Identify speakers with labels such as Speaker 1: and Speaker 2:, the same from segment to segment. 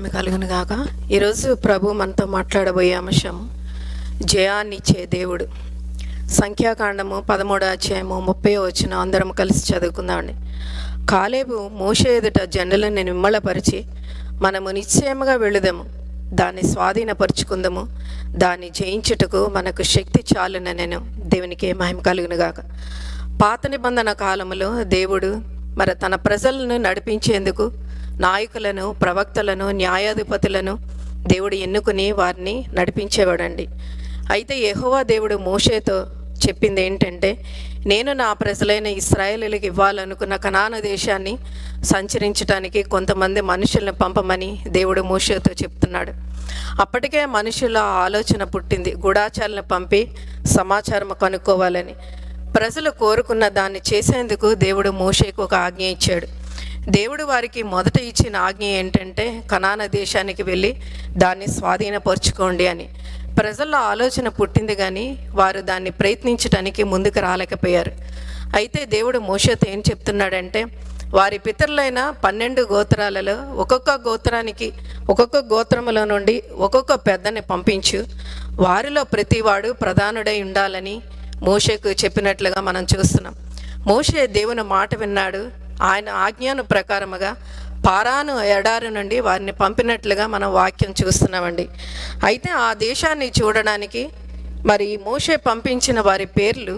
Speaker 1: మహిమ కలుగును గాక. ఈరోజు ప్రభు మనతో మాట్లాడబోయే అంశం జయాన్నిచ్చే దేవుడు. సంఖ్యాకాండము 13వ అధ్యాయము 30వ వచనం అందరం కలిసి చదువుకుందామండి. కాలేబు మోషే ఎదుట జనులను నిమ్మళపరిచి, మనము నిశ్చయముగా వెళుదాము, దాన్ని స్వాధీనపరుచుకుందాము, దాన్ని జయించుటకు మనకు శక్తి చాలుననెను. దేవునికి మహిమ కలుగును గాక. పాత నిబంధన కాలములో దేవుడు తన ప్రజలను నడిపించేందుకు నాయకులను, ప్రవక్తలను, న్యాయాధిపతులను దేవుడు ఎన్నుకుని వారిని నడిపించేవాడండి. అయితే యెహోవా దేవుడు మోషేతో చెప్పింది ఏంటంటే, నేను నా ప్రజలైన ఇశ్రాయేలీయులకు ఇవ్వాలనుకున్న కనాను దేశాన్ని సంచరించడానికి కొంతమంది మనుషులను పంపమని దేవుడు మోషేతో చెప్తున్నాడు. అప్పటికే మనుషుల ఆలోచన పుట్టింది, గూఢాచారులను పంపి సమాచారం కనుక్కోవాలని. ప్రజలు కోరుకున్న దాన్ని చేసేందుకు దేవుడు మోషేకు ఒక ఆజ్ఞ ఇచ్చాడు. దేవుడు వారికి మొదట ఇచ్చిన ఆజ్ఞ ఏంటంటే, కనాన దేశానికి వెళ్ళి దాన్ని స్వాధీనపరుచుకోండి అని. ప్రజల్లో ఆలోచన పుట్టింది కానీ వారు దాన్ని ప్రయత్నించడానికి ముందుకు రాలేకపోయారు. అయితే దేవుడు మోషేతో ఏం చెప్తున్నాడంటే, వారి పితరులైన 12 గోత్రాలలో ఒక్కొక్క గోత్రానికి, ఒక్కొక్క గోత్రములో నుండి ఒక్కొక్క పెద్దని పంపించు, వారిలో ప్రతివాడు ప్రధానుడై ఉండాలని మోషేకు చెప్పినట్లుగా మనం చూస్తున్నాం. మోషే దేవుని మాట విన్నాడు. ఆయన ఆజ్ఞాను ప్రకారముగా పారాను ఎడారి నుండి వారిని పంపినట్లుగా మనం వాక్యం చూస్తున్నామండి. అయితే ఆ దేశాన్ని చూడడానికి మోషే పంపించిన వారి పేర్లు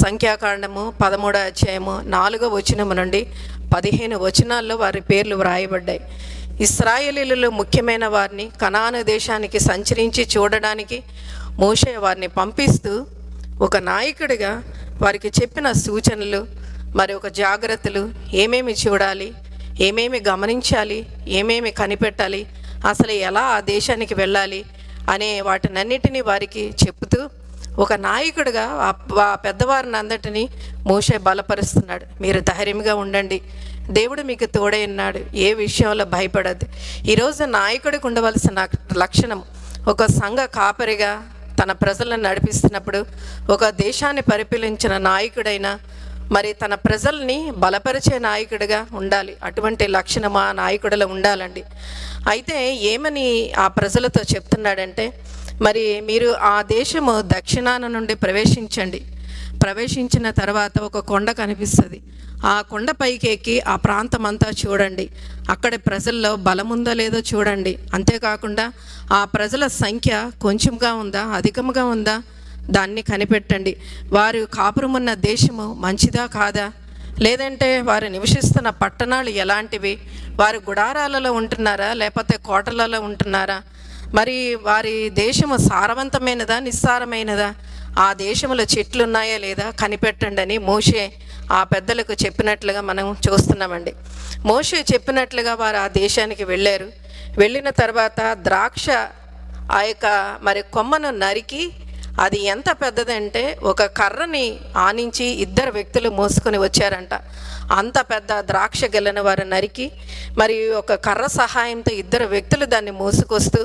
Speaker 1: సంఖ్యాకాండము 13వ అధ్యాయము 4వ వచనము నుండి 15 వచనాల్లో వారి పేర్లు వ్రాయబడ్డాయి. ఇశ్రాయేలీయులలో ముఖ్యమైన వారిని కనాను దేశానికి సంచరించి చూడడానికి మోషే వారిని పంపిస్తూ ఒక నాయకుడిగా వారికి చెప్పిన సూచనలు, ఒక జాగ్రత్తలు, ఏమేమి చూడాలి, ఏమేమి గమనించాలి, ఏమేమి కనిపెట్టాలి, అసలు ఎలా ఆ దేశానికి వెళ్ళాలి అనే వాటినన్నిటినీ వారికి చెప్తూ ఒక నాయకుడిగా ఆ పెద్దవారిని అందరినీ మోషే బలపరుస్తున్నాడు. మీరు ధైర్యంగా ఉండండి, దేవుడు మీకు తోడై ఉన్నాడు, ఏ విషయంలో భయపడద్దు. ఈరోజు నాయకుడికి ఉండవలసిన లక్షణం, ఒక సంఘ కాపరిగా తన ప్రజలను నడిపిస్తున్నప్పుడు, ఒక దేశాన్ని పరిపాలించిన నాయకుడైనా తన ప్రజల్ని బలపరిచే నాయకుడిగా ఉండాలి. అటువంటి లక్షణం ఆ నాయకుడిలో ఉండాలండి. అయితే ఏమని ఆ ప్రజలతో చెప్తున్నాడంటే, మీరు ఆ దేశము దక్షిణాన నుండి ప్రవేశించిన తర్వాత ఒక కొండ కనిపిస్తుంది. ఆ కొండ పైకి ఎక్కి ఆ ప్రాంతం అంతా చూడండి, అక్కడ ప్రజల్లో బలముందో లేదో చూడండి. అంతేకాకుండా ఆ ప్రజల సంఖ్య కొంచెంగా ఉందా, అధికంగా ఉందా, దాన్ని కనిపెట్టండి. వారు కాపురమున్న దేశము మంచిదా కాదా, లేదంటే వారు నివసిస్తున్న పట్టణాలు ఎలాంటివి, వారు గుడారాలలో ఉంటున్నారా లేకపోతే కోటలలో ఉంటున్నారా, వారి దేశము సారవంతమైనదా నిస్సారమైనదా, ఆ దేశంలో చెట్లు ఉన్నాయా లేదా కనిపెట్టండి అని మోషే ఆ పెద్దలకు చెప్పినట్లుగా మనం చూస్తున్నామండి. మోషే చెప్పినట్లుగా వారు ఆ దేశానికి వెళ్ళారు. వెళ్ళిన తర్వాత ద్రాక్ష ఆ యొక్క కొమ్మను నరికి, అది ఎంత పెద్దదంటే ఒక కర్రని ఆనించి 2 వ్యక్తులు మోసుకొని వచ్చారంట. అంత పెద్ద ద్రాక్ష గెలను వారు నరికి, ఒక కర్ర సహాయంతో 2 వ్యక్తులు దాన్ని మోసుకొస్తూ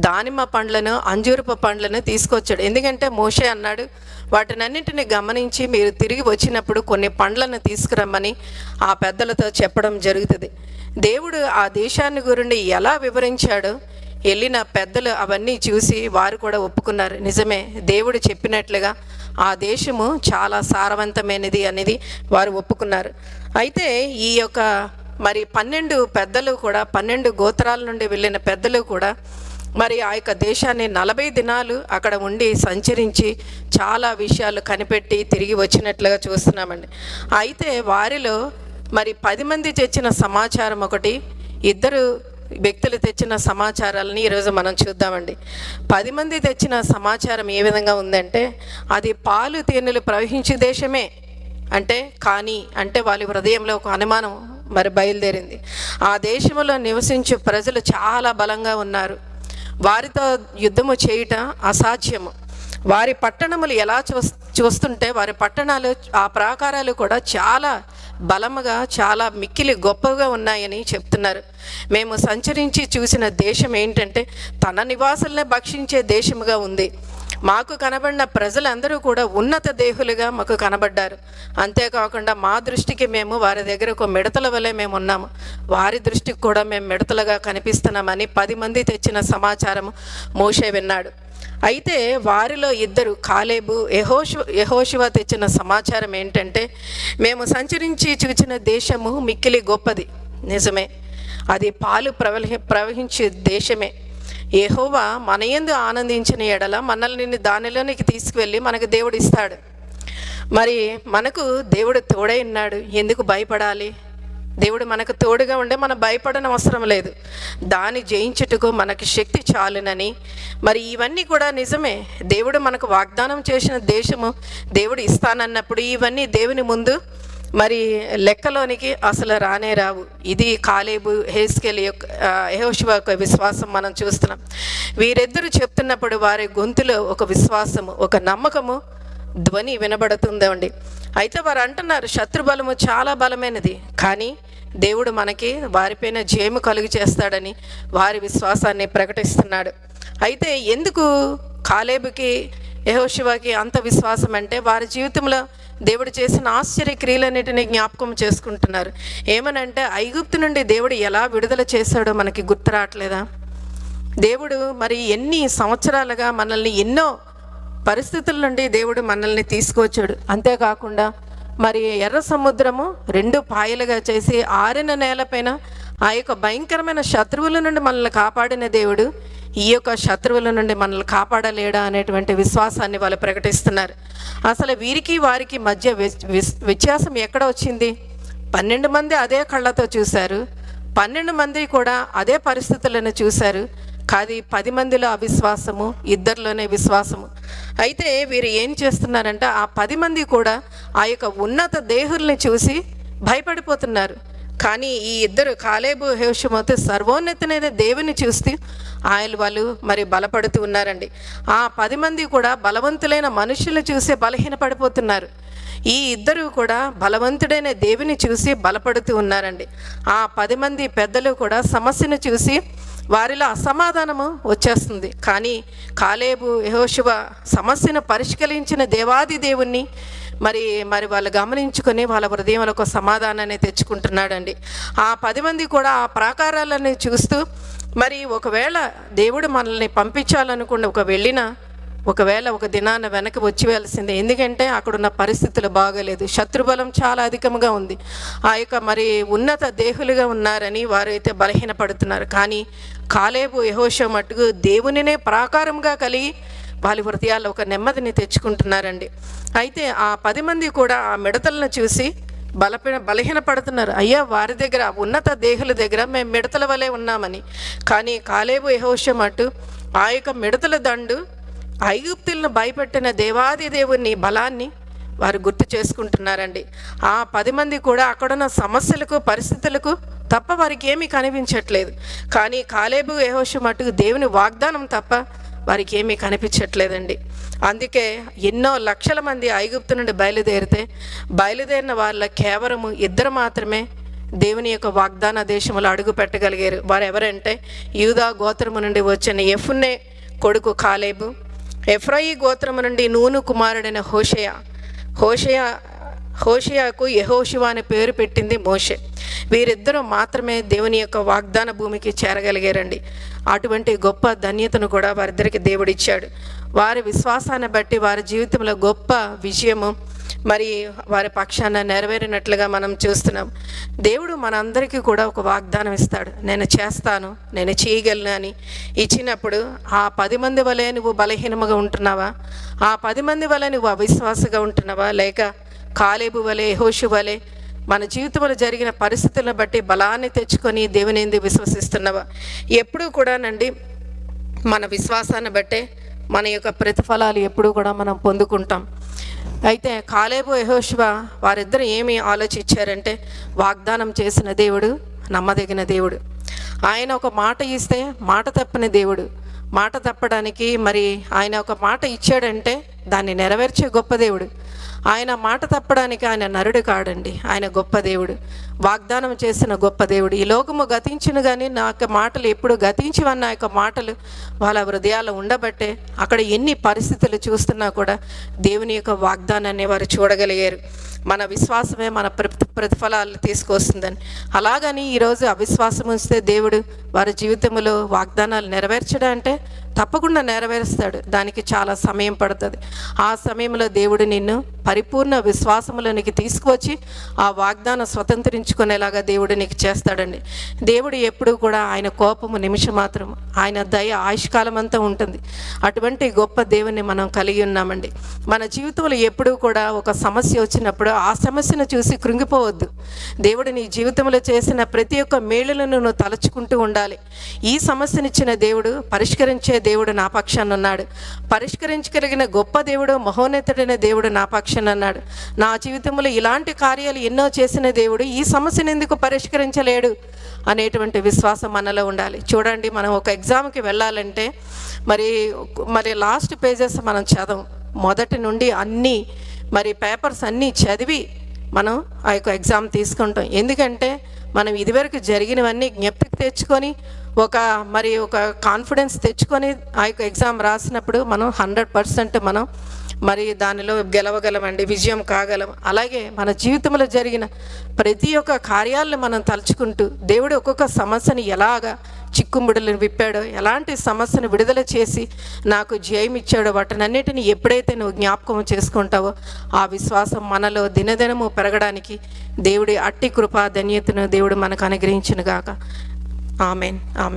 Speaker 1: దానిమ్మ పండ్లను, అంజూరపు పండ్లను తీసుకొచ్చాడు. ఎందుకంటే మోషే అన్నాడు, వాటినన్నింటినీ గమనించి మీరు తిరిగి వచ్చినప్పుడు కొన్ని పండ్లను తీసుకురమ్మని ఆ పెద్దలతో చెప్పడం జరుగుతుంది. దేవుడు ఆ దేశాన్ని గురించి ఎలా వివరించాడో వెళ్ళిన పెద్దలు అవన్నీ చూసి వారు కూడా ఒప్పుకున్నారు. నిజమే, దేవుడు చెప్పినట్లుగా ఆ దేశము చాలా సారవంతమైనది అనేది వారు ఒప్పుకున్నారు. అయితే ఈ యొక్క 12 పెద్దలు కూడా, 12 గోత్రాల నుండి వెళ్ళిన పెద్దలు కూడా ఆ యొక్క దేశాన్ని 40 దినాలు అక్కడ ఉండి సంచరించి చాలా విషయాలు కనిపెట్టి తిరిగి వచ్చినట్లుగా చూస్తున్నామండి. అయితే వారిలో 10 మంది తెచ్చిన సమాచారం ఒకటి, 2 వ్యక్తులు తెచ్చిన సమాచారాలని ఈరోజు మనం చూద్దామండి. 10 మంది తెచ్చిన సమాచారం ఏ విధంగా ఉందంటే, అది పాలు తేనెలు ప్రవహించే దేశమే అంటే వాళ్ళ హృదయంలో ఒక అనుమానం బయలుదేరింది. ఆ దేశంలో నివసించే ప్రజలు చాలా బలంగా ఉన్నారు, వారితో యుద్ధము చేయటం అసాధ్యము. వారి పట్టణములు ఎలా చూస్తుంటే వారి పట్టణాలు, ఆ ప్రాకారాలు కూడా చాలా బలముగా, చాలా మిక్కిలి గొప్పగా ఉన్నాయని చెప్తున్నారు. మేము సంచరించి చూసిన దేశం ఏంటంటే తన నివాసులనే భక్షించే దేశముగా ఉంది. మాకు కనబడిన ప్రజలందరూ కూడా ఉన్నత దేహులుగా మాకు కనబడ్డారు. అంతేకాకుండా మా దృష్టికి మేము వారి దగ్గర ఒక మిడతల వలె మేము ఉన్నాము, వారి దృష్టికి కూడా మేము మిడతలుగా కనిపిస్తున్నామని 10 మంది తెచ్చిన సమాచారం మోషే విన్నాడు. అయితే వారిలో ఇద్దరు, కాలేబు, యెహోషువ తెచ్చిన సమాచారం ఏంటంటే, మేము సంచరించి చూచిన దేశము మిక్కిలి గొప్పది, నిజమే, అది పాలు ప్రవహించే దేశమే. యెహోవా మన యందు ఆనందించిన ఎడల మనల్ని దానిలోనికి తీసుకువెళ్ళి మనకు దేవుడు ఇస్తాడు. మరి మనకు దేవుడు తోడై ఉన్నాడు, ఎందుకు భయపడాలి? దేవుడు మనకు తోడుగా ఉండే మనం భయపడని అవసరం లేదు. దాన్ని జయించుటకు మనకి శక్తి చాలునని. మరి ఇవన్నీ కూడా నిజమే, దేవుడు మనకు వాగ్దానం చేసిన దేశము దేవుడు ఇస్తానన్నప్పుడు ఇవన్నీ దేవుని ముందు మరి లెక్కలోనికి అసలు రానే రావు. ఇది కాలేబు, హెస్కేలు యెహోషువ యొక్క విశ్వాసం మనం చూస్తున్నాం. వీరిద్దరూ చెప్తున్నప్పుడు వారి గొంతులో ఒక విశ్వాసము, ఒక నమ్మకము ధ్వని వినబడుతుందండి. అయితే వారు అంటున్నారు, శత్రుబలము చాలా బలమైనది, కానీ దేవుడు మనకి వారిపైన జయము కలుగు చేస్తాడని వారి విశ్వాసాన్ని ప్రకటిస్తున్నాడు. అయితే ఎందుకు కాలేబుకి, యెహోషువకి అంత విశ్వాసం అంటే, వారి జీవితంలో దేవుడు చేసిన ఆశ్చర్య క్రియలన్నిటినీ జ్ఞాపకం చేసుకుంటున్నారు. ఏమనంటే, ఐగుప్తు నుండి దేవుడు ఎలా విడుదల చేశాడో మనకి గుర్తు రావట్లేదా? దేవుడు మరి ఎన్ని సంవత్సరాలుగా మనల్ని ఎన్నో పరిస్థితుల నుండి దేవుడు మనల్ని తీసుకొచ్చాడు. అంతేకాకుండా మరి ఎర్ర సముద్రము 2 పాయలుగా చేసి ఆరిన నేలపైన ఆ యొక్క భయంకరమైన శత్రువుల నుండి మనల్ని కాపాడిన దేవుడు ఈ యొక్క శత్రువుల నుండి మనల్ని కాపాడలేడా అనేటువంటి విశ్వాసాన్ని వాళ్ళు ప్రకటిస్తున్నారు. అసలు వీరికి వారికి మధ్య వ్యత్యాసం ఎక్కడ వచ్చింది? 12 మంది అదే కళ్ళతో చూశారు, 12 మంది కూడా అదే పరిస్థితులను చూశారు. కాదు 10 మందిలో అవిశ్వాసము, 2లోనే విశ్వాసము. అయితే వీరు ఏం చేస్తున్నారంటే, ఆ 10 మంది కూడా ఆ యొక్క ఉన్నత దేహుల్ని చూసి భయపడిపోతున్నారు. కానీ ఈ 2 కాలేబు, యెహోషువతో సర్వోన్నతమైన దేవుని చూస్తే వాళ్ళు మరి బలపడుతూ ఉన్నారండి. ఆ 10 మంది కూడా బలవంతులైన మనుషులను చూసి బలహీనపడిపోతున్నారు. ఈ 2 కూడా బలవంతుడైన దేవుని చూసి బలపడుతూ ఉన్నారండి. ఆ 10 మంది పెద్దలు కూడా సమస్యను చూసి వారిలో అసమాధానము వచ్చేస్తుంది. కానీ కాలేబు, యెహోషువ సమస్యను పరిష్కరించిన దేవాది దేవుణ్ణి మరి వాళ్ళు గమనించుకొని వాళ్ళ హృదయంలో ఒక సమాధానాన్ని తెచ్చుకుంటున్నాడండి. ఆ 10 మంది కూడా ఆ ప్రాకారాలని చూస్తూ మరి ఒకవేళ దేవుడు మనల్ని పంపించాలనుకున్న ఒకవేళ ఒక దినాన వెనక్కి వచ్చి వెళ్ళాల్సిందే. ఎందుకంటే అక్కడున్న పరిస్థితులు బాగలేదు, శత్రుబలం చాలా అధికంగా ఉంది, ఆ యొక్క మరి ఉన్నత దేహులుగా ఉన్నారని వారు అయితే బలహీనపడుతున్నారు. కానీ కాలేబు, యెహోషువ మట్టుకు దేవునినే ప్రాకారంగా కలిగి వాళ్ళ హృదయాల్లో ఒక నెమ్మదిని తెచ్చుకుంటున్నారండి. అయితే ఆ 10 మంది కూడా ఆ మిడతలను చూసి బలహీనపడుతున్నారు. అయ్యా, వారి దగ్గర ఉన్నత దేహుల దగ్గర మేము మిడతల వలె ఉన్నామని. కానీ కాలేబు, యెహోషువ మట్టు ఆ యొక్క మిడతల దండు ఐగుప్తులను భయపెట్టిన దేవాది దేవుని బలాన్ని వారు గుర్తు చేసుకుంటున్నారండి. ఆ 10 మంది కూడా అక్కడున్న సమస్యలకు, పరిస్థితులకు తప్ప వారికి ఏమీ కనిపించట్లేదు. కానీ కాలేబు, యెహోషువ మట్టుకు దేవుని వాగ్దానం తప్ప వారికి ఏమీ కనిపించట్లేదండి. అందుకే ఎన్నో లక్షల మంది ఐగుప్తు నుండి బయలుదేరిన వాళ్ళ కేవలము 2 మాత్రమే దేవుని యొక్క వాగ్దాన దేశంలో అడుగు పెట్టగలిగారు. వారు ఎవరంటే, యూదా గోత్రము నుండి వచ్చిన యెఫున్నె కొడుకు కాలేబు, ఎఫ్రాయి గోత్రము నుండి నూను కుమారుడైన హోషేయకు యెహోషువ అనే పేరు పెట్టింది మోషే. వీరిద్దరూ మాత్రమే దేవుని యొక్క వాగ్దాన భూమికి చేరగలిగారండి. అటువంటి గొప్ప ధన్యతను కూడా వారిద్దరికి దేవుడిచ్చాడు. వారి విశ్వాసాన్ని బట్టి వారి జీవితంలో గొప్ప విజయము మరి వారి పక్షాన నెరవేరినట్లుగా మనం చూస్తున్నాం. దేవుడు మనందరికీ కూడా ఒక వాగ్దానం ఇస్తాడు. నేను చేస్తాను, నేను చేయగలను అని ఇచ్చినప్పుడు ఆ 10 మంది వలె నువ్వు బలహీనముగా ఉంటున్నావా? ఆ 10 మంది వలె నువ్వు అవిశ్వాసగా ఉంటున్నావా? లేక కాలేబు వలె, యెహోషువ వలె మన జీవితంలో జరిగిన పరిస్థితులను బట్టి బలాన్ని తెచ్చుకొని దేవుని యందు విశ్వసిస్తున్నావా? ఎప్పుడూ కూడానండి మన విశ్వాసాన్ని బట్టే మన యొక్క ప్రతిఫలాలు ఎప్పుడూ కూడా మనం పొందుకుంటాం. అయితే కాలేబు, యెహోషువ వారిద్దరు ఏమి ఆలోచించారంటే, వాగ్దానం చేసిన దేవుడు నమ్మదగిన దేవుడు. ఆయన ఒక మాట ఇస్తే మాట తప్పని దేవుడు. మాట తప్పడానికి మరి ఆయన ఒక మాట ఇచ్చాడంటే దాన్ని నెరవేర్చే గొప్ప దేవుడు. ఆయన మాట తప్పడానికి ఆయన నరుడు కాడండి. ఆయన గొప్ప దేవుడు, వాగ్దానం చేసిన గొప్ప దేవుడు. ఈ లోకము గతించును కానీ నా యొక్క మాటలు ఎప్పుడు గతించివన్న నా యొక్క మాటలు వాళ్ళ హృదయాల్లో ఉండబట్టే అక్కడ ఎన్ని పరిస్థితులు చూస్తున్నా కూడా దేవుని యొక్క వాగ్దానాన్ని వారు చూడగలిగారు. మన విశ్వాసమే మన ప్రతిఫలాలు తీసుకొస్తుందని. అలాగని ఈరోజు అవిశ్వాసం ఉంచితే దేవుడు వారి జీవితంలో వాగ్దానాలు నెరవేర్చడం అంటే తప్పకుండా నెరవేరుస్తాడు. దానికి చాలా సమయం పడుతుంది. ఆ సమయంలో దేవుడు నిన్ను పరిపూర్ణ విశ్వాసములోనికి తీసుకువచ్చి ఆ వాగ్దానం స్వతంత్రించుకునేలాగా దేవుడు నీకు చేస్తాడండి. దేవుడు ఎప్పుడు కూడా ఆయన కోపము నిమిషం మాత్రం, ఆయన దయ ఆయుష్కాలం అంతా ఉంటుంది. అటువంటి గొప్ప దేవుని మనం కలిగి ఉన్నామండి. మన జీవితంలో ఎప్పుడూ కూడా ఒక సమస్య వచ్చినప్పుడు ఆ సమస్యను చూసి కృంగిపోవద్దు. దేవుడు నీ జీవితంలో చేసిన ప్రతి ఒక్క మేలులను నువ్వు తలుచుకుంటూ ఉండాలి. ఈ సమస్యనిచ్చిన దేవుడు, పరిష్కరించే దేవుడు నా పక్షాన ఉన్నాడు. పరిష్కరించగలిగిన గొప్ప దేవుడు, మహోన్నతుడైన దేవుడు నా పక్షాన ఉన్నాడు. నా జీవితంలో ఇలాంటి కార్యాలు ఎన్నో చేసిన దేవుడు ఈ సమస్యను ఎందుకు పరిష్కరించలేడు అనేటువంటి విశ్వాసం మనలో ఉండాలి. చూడండి, మనం ఒక ఎగ్జామ్కి వెళ్ళాలంటే మరి లాస్ట్ పేజెస్ మనం చదవం. మొదటి నుండి అన్నీ పేపర్స్ అన్నీ చదివి మనం ఆ యొక్క ఎగ్జామ్ తీసుకుంటాం. ఎందుకంటే మనం ఇదివరకు జరిగినవన్నీ జ్ఞప్తికి తెచ్చుకొని ఒక కాన్ఫిడెన్స్ తెచ్చుకొని ఆ యొక్క ఎగ్జామ్ రాసినప్పుడు మనం 100% మనం దానిలో గెలవగలమండి, విజయం కాగలం. అలాగే మన జీవితంలో జరిగిన ప్రతి ఒక్క కార్యాలను మనం తలుచుకుంటూ దేవుడు ఒక్కొక్క సమస్యని ఎలాగా చిక్కుముడులను విప్పాడో, ఎలాంటి సమస్యను విడుదల చేసి నాకు జయం ఇచ్చాడో, వాటినన్నిటిని ఎప్పుడైతే నువ్వు జ్ఞాపకం చేసుకుంటావో ఆ విశ్వాసం మనలో దినదినము పెరగడానికి దేవుడి అట్టి కృపా ధన్యతను దేవుడు మనకు అనుగ్రహించును గాక. Amen, amen.